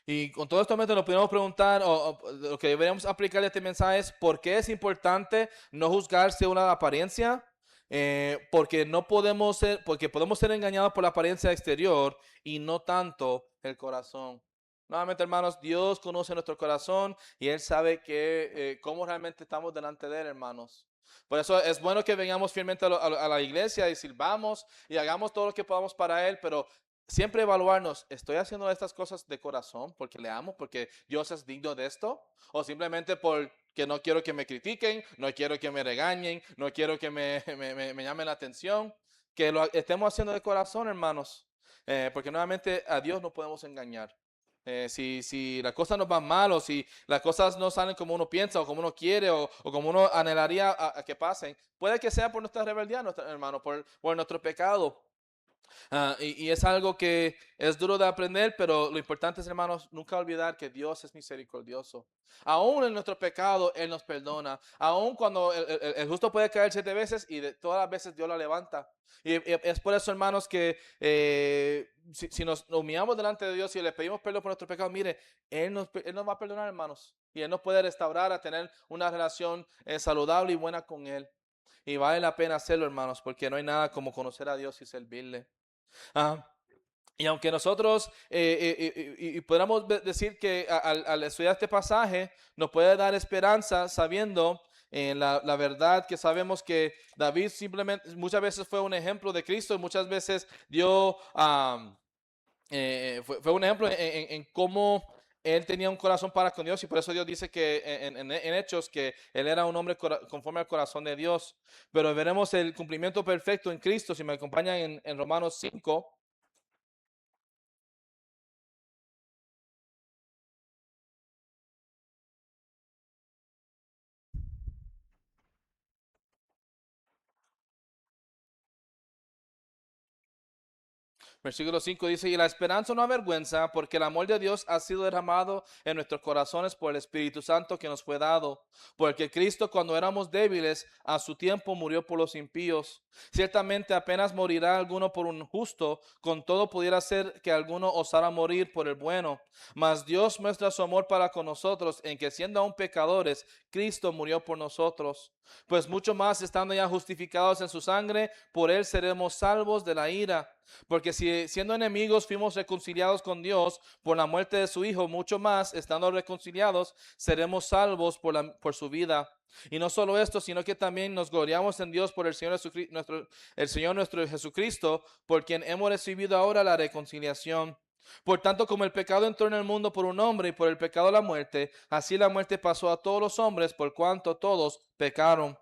Y con todo esto en mente nos podemos preguntar, o lo que deberíamos aplicar este mensaje es, ¿por qué es importante no juzgar según la apariencia? Porque no podemos ser, porque podemos ser engañados por la apariencia exterior y no tanto el corazón. Nuevamente, hermanos, Dios conoce nuestro corazón y Él sabe cómo realmente estamos delante de Él, hermanos. Por eso es bueno que vengamos fielmente a la iglesia y sirvamos y hagamos todo lo que podamos para Él, pero siempre evaluarnos, ¿estoy haciendo estas cosas de corazón porque le amo, porque Dios es digno de esto? ¿O simplemente porque no quiero que me critiquen, no quiero que me regañen, no quiero que me llamen la atención? Que lo estemos haciendo de corazón, hermanos, porque nuevamente a Dios no podemos engañar. Si las cosas nos van mal o si las cosas no salen como uno piensa o como uno quiere o como uno anhelaría a que pasen, puede que sea por nuestra rebeldía, hermano, por nuestro pecado. Y es algo que es duro de aprender, pero lo importante es, hermanos, nunca olvidar que Dios es misericordioso. Aún en nuestro pecado, Él nos perdona. Aún cuando el justo puede caer 7 veces y de todas las veces Dios la levanta. Y es por eso, hermanos, que si nos humillamos delante de Dios y le pedimos perdón por nuestro pecado, mire, Él nos va a perdonar, hermanos. Y Él nos puede restaurar a tener una relación saludable y buena con Él. Y vale la pena hacerlo, hermanos, porque no hay nada como conocer a Dios y servirle. Ah, y aunque nosotros podamos decir que al estudiar este pasaje nos puede dar esperanza sabiendo la verdad que sabemos que David simplemente muchas veces fue un ejemplo de Cristo y muchas veces fue un ejemplo en cómo él tenía un corazón para con Dios y por eso Dios dice que en Hechos que él era un hombre conforme al corazón de Dios. Pero veremos el cumplimiento perfecto en Cristo si me acompañan en Romanos 5. Versículo 5 dice, y la esperanza no avergüenza, porque el amor de Dios ha sido derramado en nuestros corazones por el Espíritu Santo que nos fue dado. Porque Cristo, cuando éramos débiles, a su tiempo murió por los impíos. Ciertamente apenas morirá alguno por un justo, con todo pudiera ser que alguno osara morir por el bueno. Mas Dios muestra su amor para con nosotros, en que siendo aún pecadores, Cristo murió por nosotros. Pues mucho más, estando ya justificados en su sangre, por él seremos salvos de la ira. Porque si siendo enemigos fuimos reconciliados con Dios por la muerte de su Hijo, mucho más, estando reconciliados, seremos salvos por su vida. Y no solo esto, sino que también nos gloriamos en Dios por el Señor nuestro Jesucristo, por quien hemos recibido ahora la reconciliación. Por tanto, como el pecado entró en el mundo por un hombre y por el pecado la muerte, así la muerte pasó a todos los hombres por cuanto todos pecaron.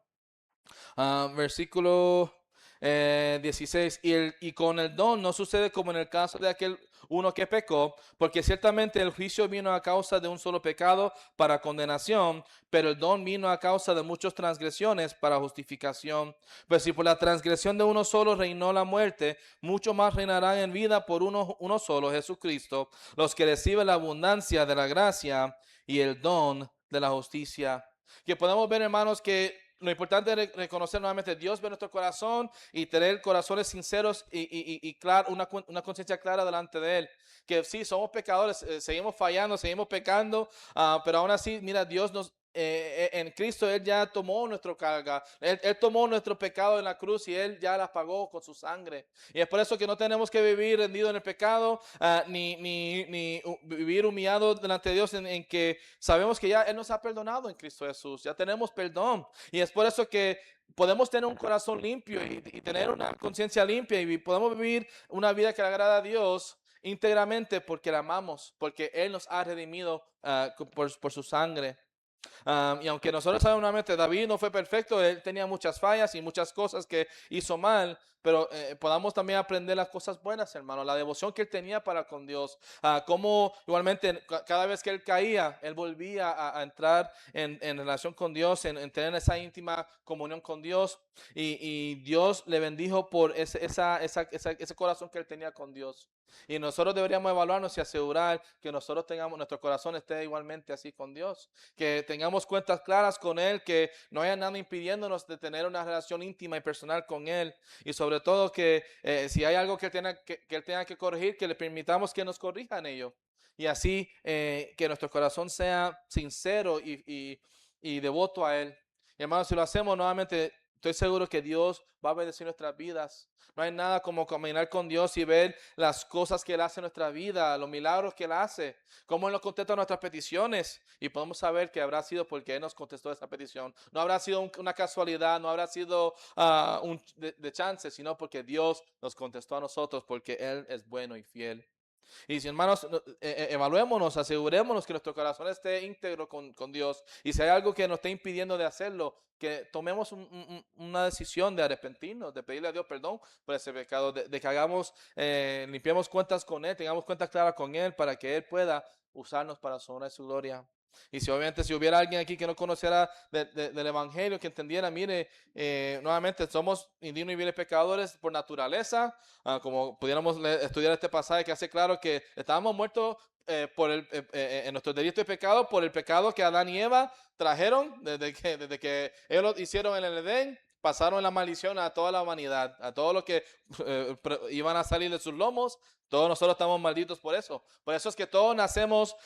Versículo 16. Y con el don no sucede como en el caso de aquel uno que pecó, porque ciertamente el juicio vino a causa de un solo pecado para condenación, pero el don vino a causa de muchas transgresiones para justificación. Pues si por la transgresión de uno solo reinó la muerte, mucho más reinarán en vida por uno solo, Jesucristo, los que reciben la abundancia de la gracia y el don de la justicia. Que podemos ver, hermanos, que lo importante es reconocer nuevamente, Dios ve nuestro corazón y tener corazones sinceros y una conciencia clara delante de Él. Que sí, somos pecadores, seguimos fallando, seguimos pecando, pero aún así, mira, Dios en Cristo Él ya tomó nuestra carga, él tomó nuestro pecado en la cruz y Él ya las pagó con su sangre. Y es por eso que no tenemos que vivir rendido en el pecado, ni vivir humillado delante de Dios en que sabemos que ya Él nos ha perdonado en Cristo Jesús, ya tenemos perdón. Y es por eso que podemos tener un corazón limpio y tener una conciencia limpia y podemos vivir una vida que le agrada a Dios íntegramente porque le amamos, porque Él nos ha redimido por su sangre. Y aunque nosotros sabemos nuevamente, David no fue perfecto, él tenía muchas fallas y muchas cosas que hizo mal, pero podamos también aprender las cosas buenas, hermano, la devoción que él tenía para con Dios, cómo igualmente cada vez que él caía, él volvía entrar en relación con Dios, en tener esa íntima comunión con Dios, y Dios le bendijo por ese corazón que él tenía con Dios. Y nosotros deberíamos evaluarnos y asegurar que nosotros tengamos, nuestro corazón esté igualmente así con Dios, que tengamos cuentas claras con Él, que no haya nada impidiéndonos de tener una relación íntima y personal con Él. Y sobre todo que si hay algo que Él tenga que corregir, que le permitamos que nos corrija en ello. Y así que nuestro corazón sea sincero y devoto a Él. Y hermanos, si lo hacemos nuevamente, estoy seguro que Dios va a bendecir nuestras vidas. No hay nada como caminar con Dios y ver las cosas que Él hace en nuestra vida, los milagros que Él hace, cómo Él nos contesta nuestras peticiones. Y podemos saber que habrá sido porque Él nos contestó esa petición. No habrá sido una casualidad, no habrá sido de chance, sino porque Dios nos contestó a nosotros, porque Él es bueno y fiel. Y si hermanos, evaluémonos, asegurémonos que nuestro corazón esté íntegro con Dios. Y si hay algo que nos esté impidiendo de hacerlo, que tomemos una decisión de arrepentirnos, de pedirle a Dios perdón por ese pecado, de que hagamos, limpiemos cuentas con Él, tengamos cuentas claras con Él para que Él pueda usarnos para su honra y su gloria. Y si obviamente si hubiera alguien aquí que no conociera del Evangelio, que entendiera, mire, nuevamente somos indignos y viles pecadores por naturaleza, como pudiéramos estudiar este pasaje que hace claro que estábamos muertos en nuestros delitos y pecados por el pecado que Adán y Eva trajeron desde que ellos lo hicieron en el Edén. Pasaron la maldición a toda la humanidad, a todos los que iban a salir de sus lomos. Todos nosotros estamos malditos por eso. Por eso es que todos nacemos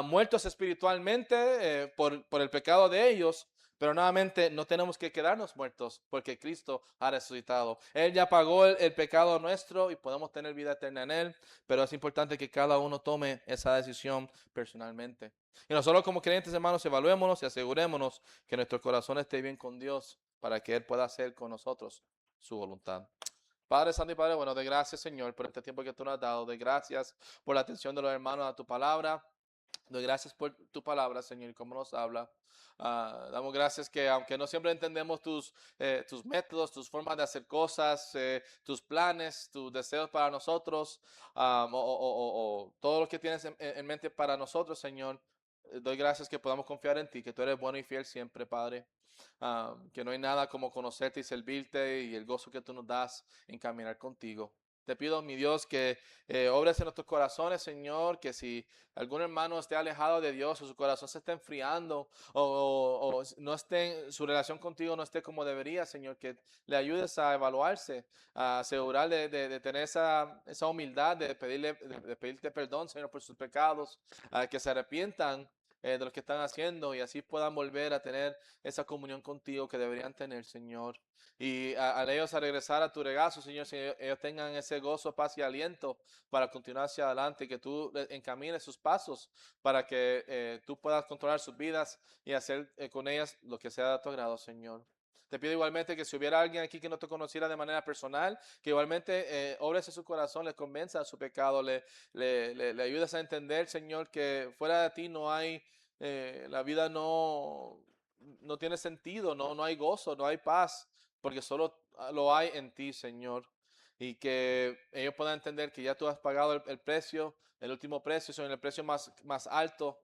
muertos espiritualmente por el pecado de ellos. Pero nuevamente no tenemos que quedarnos muertos porque Cristo ha resucitado. Él ya pagó el pecado nuestro y podemos tener vida eterna en Él. Pero es importante que cada uno tome esa decisión personalmente. Y nosotros como creyentes, hermanos, evaluémonos y asegurémonos que nuestro corazón esté bien con Dios para que Él pueda hacer con nosotros su voluntad. Padre Santo y Padre, bueno, de gracias, Señor, por este tiempo que tú nos has dado. De gracias por la atención de los hermanos a tu palabra. Doy gracias por tu palabra, Señor, y cómo nos habla. Damos gracias que aunque no siempre entendemos tus métodos, tus formas de hacer cosas, tus planes, tus deseos para nosotros, o todo lo que tienes en mente para nosotros, Señor, doy gracias que podamos confiar en ti, que tú eres bueno y fiel siempre, Padre. Que no hay nada como conocerte y servirte y el gozo que tú nos das en caminar contigo. Te pido, mi Dios, que obres en nuestros corazones, Señor, que si algún hermano esté alejado de Dios o su corazón se esté enfriando o no esté, su relación contigo no esté como debería, Señor, que le ayudes a evaluarse, a asegurar de tener esa humildad de pedirte perdón, Señor, por sus pecados, a que se arrepientan de lo que están haciendo y así puedan volver a tener esa comunión contigo que deberían tener, Señor. Y al ellos a regresar a tu regazo, Señor, si ellos tengan ese gozo, paz y aliento para continuar hacia adelante, que tú encamines sus pasos para que tú puedas controlar sus vidas y hacer con ellas lo que sea de tu agrado, Señor. Te pido igualmente que si hubiera alguien aquí que no te conociera de manera personal, que igualmente obres en su corazón, les convenza de su pecado, le ayudes a entender, Señor, que fuera de ti no hay, la vida no tiene sentido, no hay gozo, no hay paz, porque solo lo hay en ti, Señor. Y que ellos puedan entender que ya tú has pagado el precio, el último precio, son el precio más alto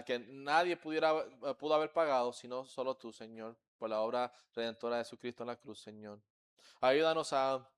que nadie pudo haber pagado, sino solo tú, Señor, por la obra redentora de Jesucristo en la cruz, Señor. Ayúdanos a